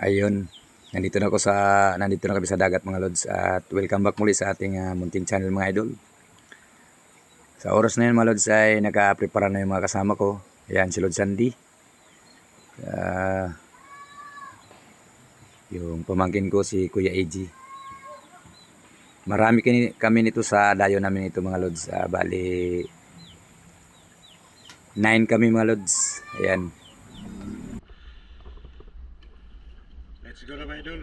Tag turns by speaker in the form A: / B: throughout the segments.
A: Ayun, nandito na kami sa dagat mga lods, at welcome back muli sa ating munting channel mga idol. Sa oras na yun mga lods ay naka-prepare na yung mga kasama ko. Ayan si Lods Sandy, yung pamangkin ko si Kuya AG. Marami kami nito sa dayo namin ito mga lods, bali 9 kami mga lods. Ayan.
B: Let's go na mga idol.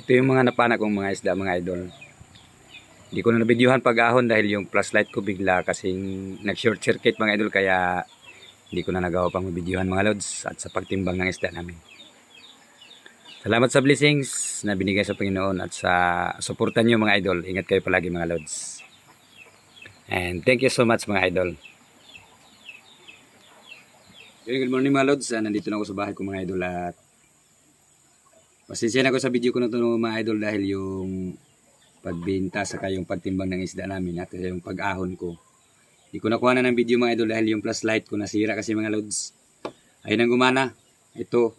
A: Ito yung mga napana kong mga isda mga idol. Hindi ko na nabidyohan pag-ahon dahil yung flashlight ko bigla kasing nag-short circuit mga idol, kaya hindi ko na nagawa pang mabidyohan mga lods at sa pagtimbang ng isda namin. Salamat sa blessings na binigay sa Panginoon at sa suportan nyo mga idol. Ingat kayo palagi mga lods. And thank you so much mga idol. Good morning mga lods. Nandito na ako sa bahay ko mga idol at pasensya na ako sa video ko na ito mga idol dahil yung pagbenta saka yung pagtimbang ng isda namin at yung pag-ahon ko. Hindi ko nakuha na ng video mga idol dahil yung flashlight ko nasira kasi mga lods. Ayun ang gumana. Ito.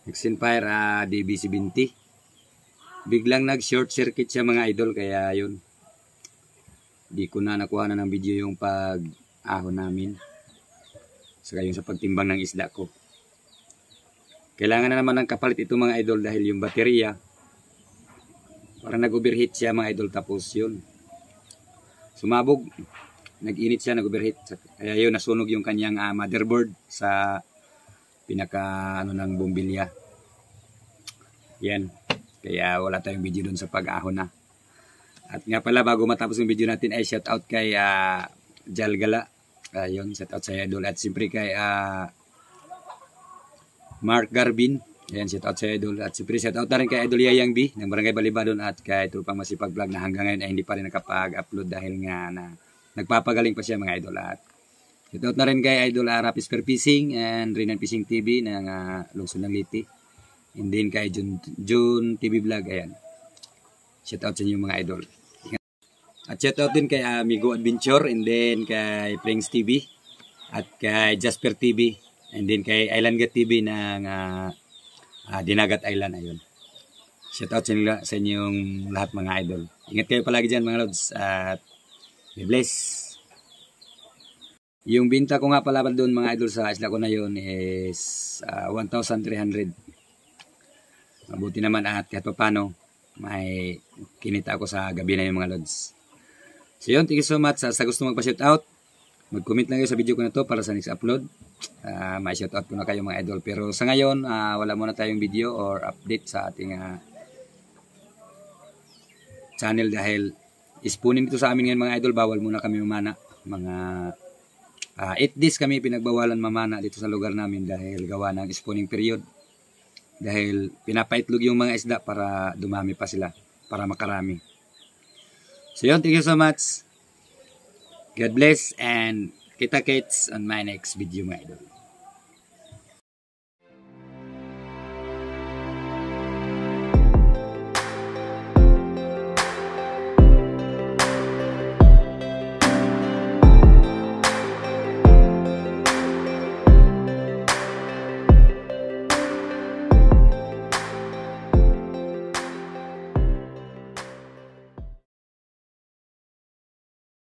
A: Nexenfire DB70. Biglang nag-short circuit siya mga idol kaya yun. Hindi ko na nakuha na ng video yung pag-ahon namin. Saka yung sa pagtimbang ng isda ko. Kailangan na naman ng kapalit ito mga idol dahil yung baterya parang nag-overheat siya mga idol, tapos yun sumabog, nag-init siya, nag-overheat, kaya yun nasunog yung kanyang motherboard sa pinaka ng bumbilya. Yan, kaya wala tayong video dun sa pag-ahon na. At nga pala bago matapos yung video natin ay shout out kay Jalgala, yun, shout out sa idol, at siyempre kay Mark Garbin. Ayan, shout out sa idol. At siyempre shout out na rin kay Idol Yayang B ng Barangay Balibadon at kay Trupang Masipag Vlog na hanggang ngayon ay hindi pa rin nakapag-upload dahil nga na nagpapagaling pa siya mga idol. At shout out na rin kay Idol Rapis Per Fishing and Rinan Fishing TV ng Lungsod ng Liti. And then kay June TV Vlog. Ayan. Shout out sa inyo mga idol. At shout out din kay Amigo Adventure and then kay Pranks TV at kay Jasper TV and then kay Island Gat TV ng Dinagat Island. Ayun. Shout out sa inyong lahat mga idol. Ingat kayo palagi dyan mga lods at be blessed. Yung binta ko nga pala doon mga idol sa isla ko na yun is 1,300. Mabuti naman at kahit pa paano may kinita ako sa gabi na yung mga lods. So yun, thank you so much. Sa gusto magpa-shout out, mag-comment lang kayo sa video ko na to para sa next upload. May shout out ko na kayo mga idol. Pero sa ngayon, wala muna tayong video or update sa ating channel dahil ispunin ito sa amin ngayon mga idol. Bawal muna kami mamana. Mga 8 days kami pinagbawalan mamana dito sa lugar namin dahil gawa ng spawning period. Dahil pinapaitlog yung mga isda para dumami pa sila, para makarami. So yun, thank you so much. God bless and kita-kits on my next video mga idol.